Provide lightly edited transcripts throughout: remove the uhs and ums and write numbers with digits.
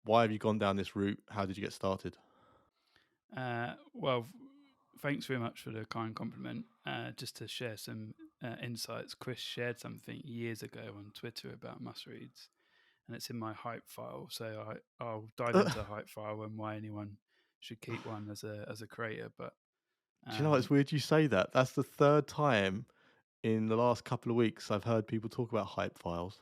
why have you gone down this route? How did you get started? Well, thanks very much for the kind compliment. Just to share some insights, Chris shared something years ago on Twitter about must reads, and it's in my hype file. So I'll dive into a hype file and why anyone should keep one as a creator. But Do you know what? It's weird you say that. That's the third time in the last couple of weeks I've heard people talk about hype files.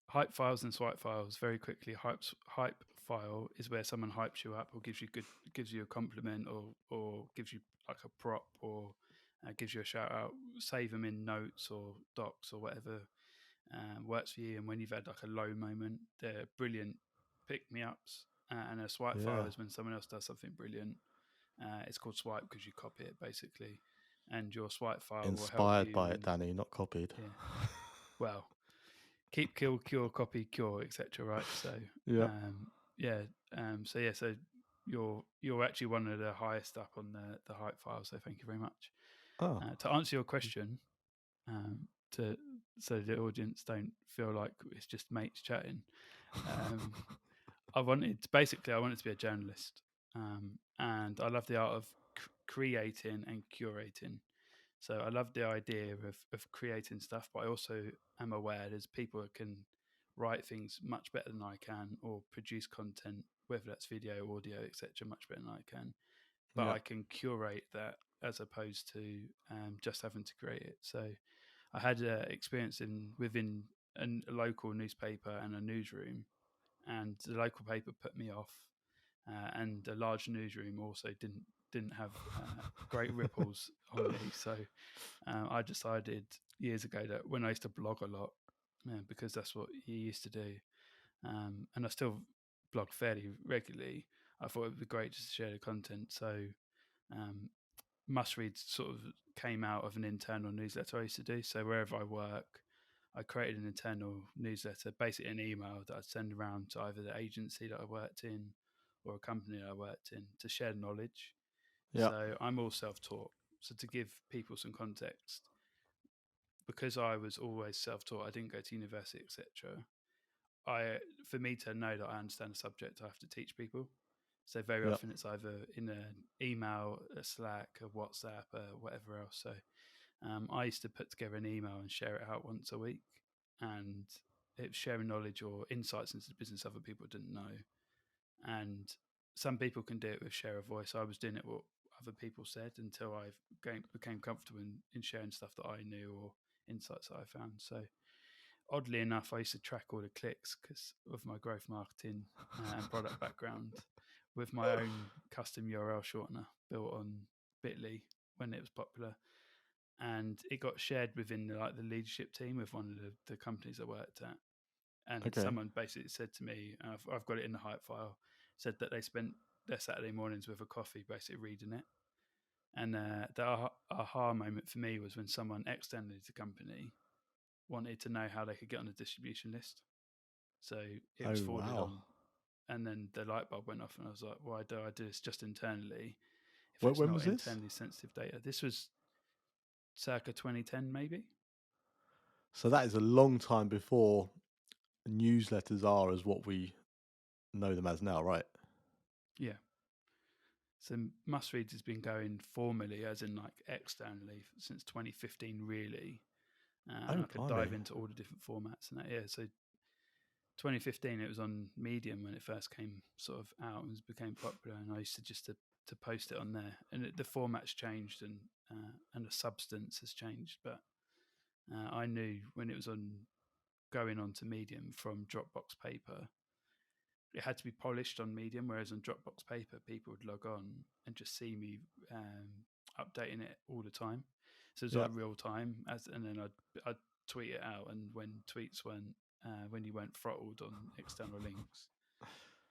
hype files and swipe files, very quickly. Hype file is where someone hypes you up or gives you a compliment or gives you like a prop or gives you a shout out. Save them in notes or docs or whatever works for you. And when you've had like a low moment, they're brilliant pick me ups. And a swipe file Yeah. is when someone else does something brilliant. It's called swipe because you copy it basically, and your swipe file will help Inspired you. by it, And Danny, not copied. yeah, well, keep, kill, cure, copy, cure, etc. Right? So Yeah. yeah, so you're actually one of the highest up on the hype file. So thank you very much. Oh. To answer your question, um, to so the audience don't feel like it's just mates chatting. Um, I wanted to be a journalist, and I love the art of creating and curating. So I love the idea of creating stuff, but I also am aware there's people that can write things much better than I can, or produce content, whether that's video, audio, etc., much better than I can. But Yeah. I can curate that as opposed to just having to create it. So I had experience within a local newspaper and a newsroom, and the local paper put me off, and a large newsroom also didn't have great ripples on me. So I decided years ago that when I used to blog a lot, because that's what you used to do, and I still blog fairly regularly, I thought it would be great just to share the content. So um, must read sort of came out of an internal newsletter I used to do. So wherever I work, I created an internal newsletter, basically an email that I'd send around to either the agency that I worked in or a company that I worked in to share knowledge. Yeah. So I'm all self-taught. So to give people some context, because I was always self-taught, I didn't go to university, etc. I For me to know that I understand a subject, I have to teach people. So very Yeah. often it's either in an email, a Slack, a WhatsApp, whatever else. So I used to put together an email and share it out once a week, and it was sharing knowledge or insights into the business other people didn't know. And some people can do it with share a voice. I was doing it what other people said until became comfortable in sharing stuff that I knew or insights that I found. So oddly enough, I used to track all the clicks because of my growth marketing and product background with my own custom URL shortener built on Bitly when it was popular. And it got shared within the leadership team of one of the companies I worked at. And Okay. someone basically said to me, I've got it in the hype file, said that they spent their Saturday mornings with a coffee basically reading it. And the aha moment for me was when someone externally to the company wanted to know how they could get on the distribution list. So it was Oh forwarded wow. on, and then the light bulb went off, and I was like, "Why do I do this just internally if it's When not was this? internally sensitive data?" This was circa 2010, maybe. So that is a long time before newsletters are as what we know them as now, right? Yeah. So Must Reads has been going formally, as in like externally, since 2015, really. And Oh I could dive blimey. into all the different formats and that. Yeah. So 2015, it was on Medium when it first came sort of out and became popular, and I used to just to post it on there. And the format's changed and the substance has changed, but I knew when it was on going on to Medium from Dropbox Paper, it had to be polished on Medium, whereas on Dropbox Paper, people would log on and just see me updating it all the time. So it's Yeah. like real time, and then I'd tweet it out, and when you weren't throttled on external links,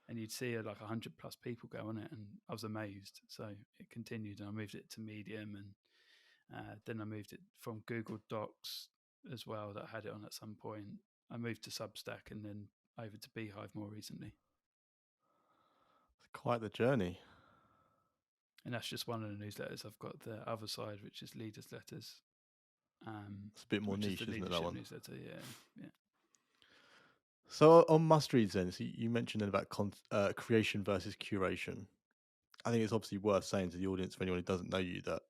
and you'd see like 100+ people go on it, and I was amazed. So it continued, and I moved it to Medium, and then I moved it from Google Docs as well. That I had it on at some point. I moved to Substack, and then over to Beehive more recently. Quite the journey. And that's just one of the newsletters. I've got the other side, which is Leaders Letters, It's a bit more which is the niche, isn't it, that leadership one? newsletter. Yeah, yeah. So on must reads, then, so you mentioned then about creation versus curation. I think it's obviously worth saying to the audience, for anyone who doesn't know you, that,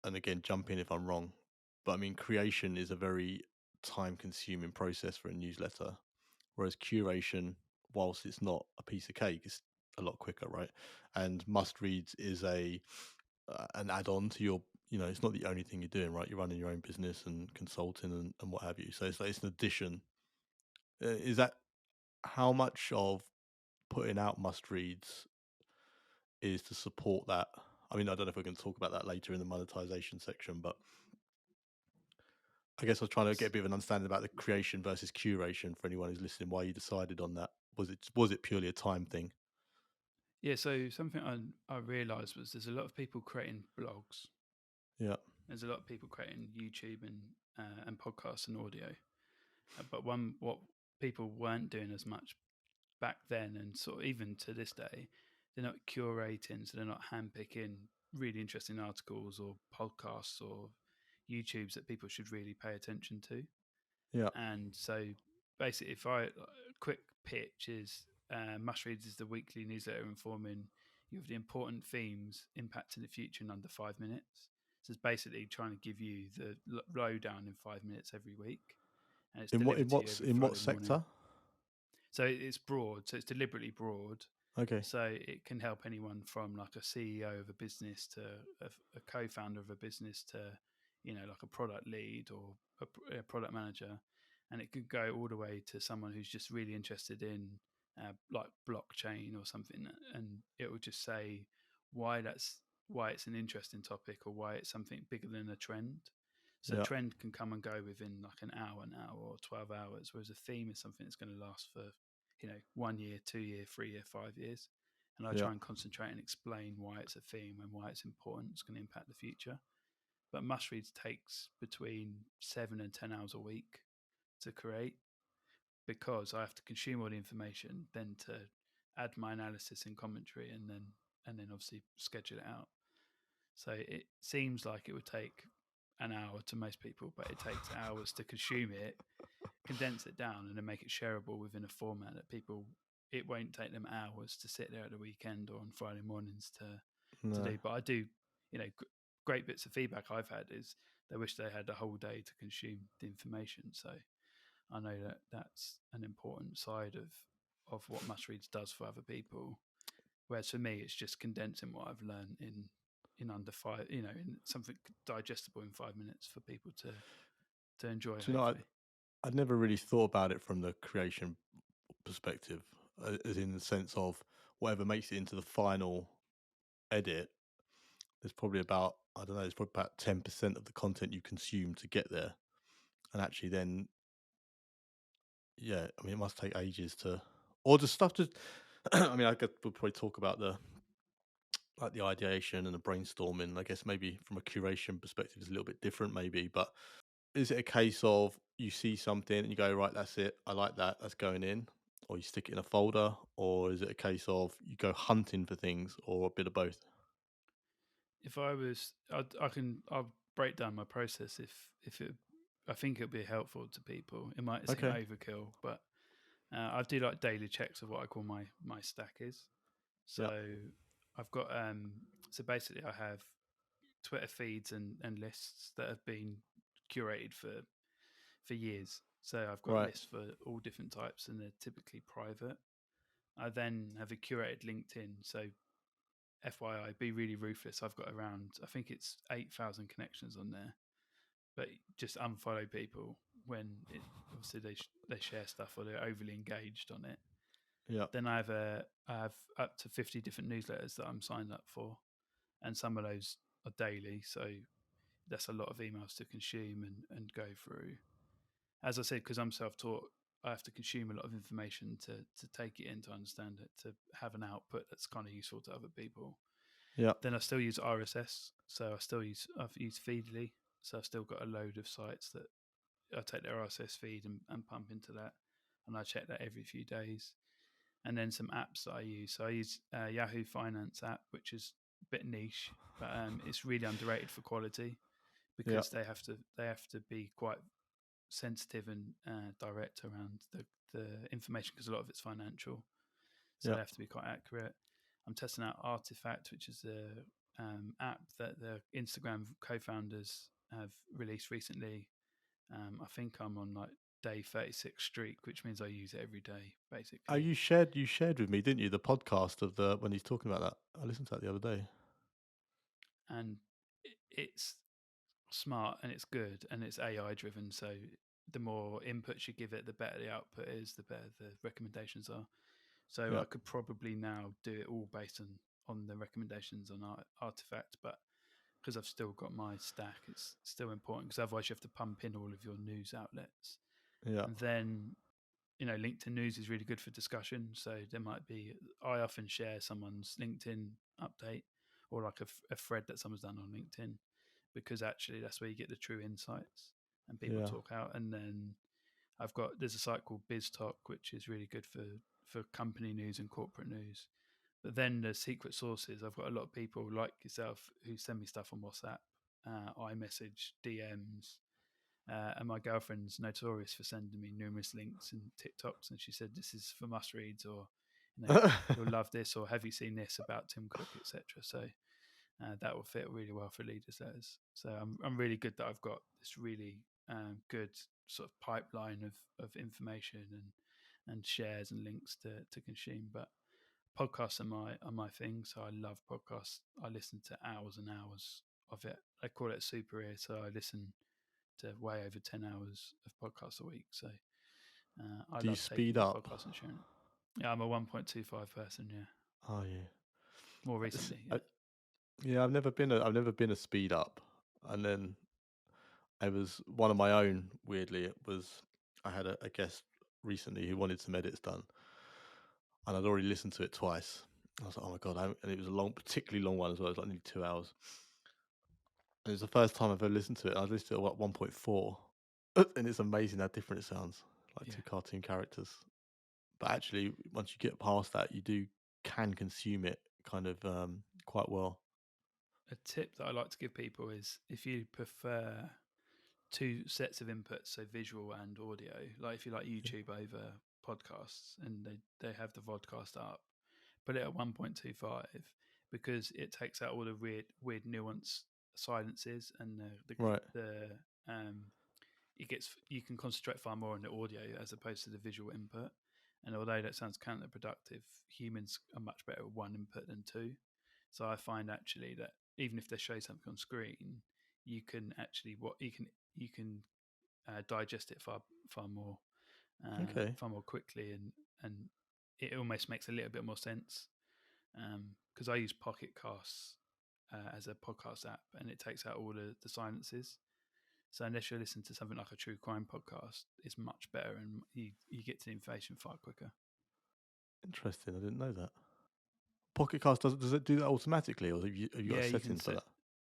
and again, jump in if I'm wrong, but I mean, creation is a very time-consuming process for a newsletter, whereas curation, whilst it's not a piece of cake, it's a lot quicker, right? And must reads is a an add-on to your, it's not the only thing you're doing, right? You're running your own business and consulting and what have you. So it's like it's an addition. Is that how much of putting out must reads is to support that? I mean, I don't know if we're going to talk about that later in the monetization section, but I guess I was trying to get a bit of an understanding about the creation versus curation for anyone who's listening. Why you decided on that? Was it purely a time thing? Yeah, so something I realised was there's a lot of people creating blogs. Yeah, There's a lot of people creating YouTube and podcasts and audio. But what people weren't doing as much back then, and sort of even to this day, they're not curating, so they're not handpicking really interesting articles or podcasts or YouTubes that people should really pay attention to. yeah, And so basically, if I quick pitch is Must Reads is the weekly newsletter informing you of the important themes impacting the future in under 5 minutes. So it's basically trying to give you the lowdown in 5 minutes every week, and it's in delivered to you what's every in what Friday morning. sector? So it's broad, so it's deliberately broad. Okay, So it can help anyone from like a CEO of a business to a co-founder of a business to, like a product lead or a product manager, and it could go all the way to someone who's just really interested in like blockchain or something, and it will just say why that's why it's an interesting topic or why it's something bigger than a trend. So a yeah, trend can come and go within like an hour now or 12 hours, whereas a theme is something that's going to last for 1 year, 2 year, 3 year, 5 years. And I yeah, try and concentrate and explain why it's a theme and why it's important. It's going to impact the future. But must reads takes between 7 and 10 hours a week to create because I have to consume all the information, then to add my analysis and commentary, and then obviously schedule it out. So it seems like it would take an hour to most people, but it takes hours to consume it, condense it down, and then make it shareable within a format that people. It won't take them hours to sit there at the weekend or on Friday mornings to no, do. But I do, great bits of feedback I've had is they wish they had the whole day to consume the information. So I know that that's an important side of what Must Reads does for other people. Whereas for me, it's just condensing what I've learned in under five, in something digestible in 5 minutes for people to enjoy. do you know, Hopefully, I'd never really thought about it from the creation perspective, as in the sense of whatever makes it into the final edit. There's probably about, I don't know, it's probably about 10% of the content you consume to get there, and actually then, yeah, I mean, it must take ages to, or the stuff to. I mean, we'll probably talk about the like the ideation and the brainstorming. I guess maybe from a curation perspective, is a little bit different, maybe. But is it a case of you see something and you go, right, that's it, I like that, that's going in, or you stick it in a folder, or is it a case of you go hunting for things, or a bit of both? if I was, I'll break down my process if it. I think it'll be helpful to people. It might seem Okay. overkill, but I do like daily checks of what I call my stack is. Yeah. So I've got so basically I have Twitter feeds and lists that have been curated for years. So I've got Right. lists for all different types, and they're typically private. I then have a curated LinkedIn. So FYI, be really ruthless. I've got around, I think it's 8,000 connections on there, but just unfollow people when obviously they share stuff or they're overly engaged on it. Yeah. Then I have up to 50 different newsletters that I'm signed up for, and some of those are daily. So that's a lot of emails to consume and go through. As I said, because I'm self-taught, I have to consume a lot of information to take it in, to understand it, to have an output that's kind of useful to other people. Yeah. Then I still use RSS, so I've used Feedly, so I've still got a load of sites that I take their RSS feed and pump into that, and I check that every few days. And then some apps that I use. So I use Yahoo Finance app, which is a bit niche, but it's really underrated for quality Yeah. because they have to be quite sensitive and direct around the information because a lot of it's financial, so Yeah. they have to be quite accurate. I'm testing out Artifact, which is a app that the Instagram co-founders have released recently. I think I'm on like day 36 streak, which means I use it every day Oh, basically. you shared with me, didn't you, the podcast of the when he's talking about that? I listened to that the other day. And it's smart and it's good and it's AI driven. So the more inputs you give it, the better the output is, the better the recommendations are. So Yeah. I could probably now do it all based on the recommendations on Artifact, but because I've still got my stack, it's still important because otherwise you have to pump in all of your news outlets. Yeah. And then, LinkedIn news is really good for discussion. So there might be, I often share someone's LinkedIn update or like a thread that someone's done on LinkedIn because actually that's where you get the true insights and people Yeah. talk out. And then there's a site called BizTalk, which is really good for company news and corporate news. But then the secret sources, I've got a lot of people like yourself who send me stuff on WhatsApp, iMessage, DMs, and my girlfriend's notorious for sending me numerous links and TikToks, and she said this is for must reads, or you'll love this, or have you seen this about Tim Cook, etc. So that will fit really well for leaders letters. So I'm really good that I've got this really good sort of pipeline of information and shares and links to consume. But podcasts are my thing, so I love podcasts. I listen to hours and hours of it. I call it super ear, so I listen to way over 10 hours of podcasts a week. So I Do you love speed taking a up? podcast and sharing it. Yeah, I'm a 1.25 person. Yeah, Oh yeah. more It's- recently. Yeah, I- yeah, I've never been a speed up. And then it was one of my own, weirdly. It was I had a guest recently who wanted some edits done. And I'd already listened to it twice. I was like, oh my god! And it was a long, particularly long one as well. It was like nearly 2 hours. And it was the first time I've ever listened to it. I listened to it at 1.4, and it's amazing how different it sounds, like yeah. two cartoon characters. But actually, once you get past that, you can consume it kind of quite well. A tip that I like to give people is if you prefer two sets of inputs, so visual and audio, like if you like Yeah. YouTube over podcasts and they have the vodcast up, put it at 1.25 because it takes out all the weird nuance silences and Right. um you can concentrate far more on the audio as opposed to the visual input. And although that sounds counterproductive, humans are much better at one input than two. So I find actually that even if they show something on screen, you can actually you can digest it Okay. far more quickly, and it almost makes a little bit more sense because I use Pocket Casts as a podcast app, and it takes out all the silences. So unless you listen to something like a true crime podcast, it's much better, and you get to the information far quicker. Interesting. I didn't know that. Pocket Cast does it do that automatically, or have you got a Yeah, you can setting for set. that?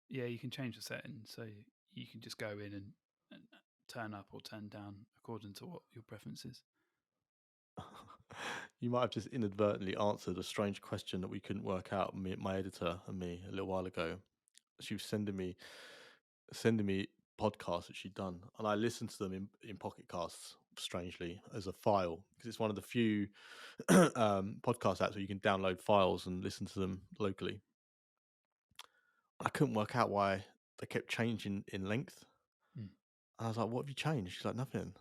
Yeah, you can change the settings, so you can just go in and turn up or turn down according to what your preference is. You might have just inadvertently answered a strange question that we couldn't work out. My editor and me a little while ago. She was sending me podcasts that she'd done, and I listened to them in Pocket Casts, strangely, as a file because it's one of the few podcast apps where you can download files and listen to them locally. I couldn't work out why they kept changing in length. Mm. And I was like, "What have you changed?" She's like, "Nothing."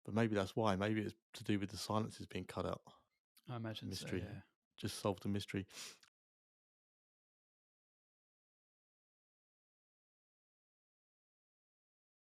But maybe that's why. Maybe it's to do with the silences being cut out. I imagine so. Mystery. Yeah. Just solved the mystery.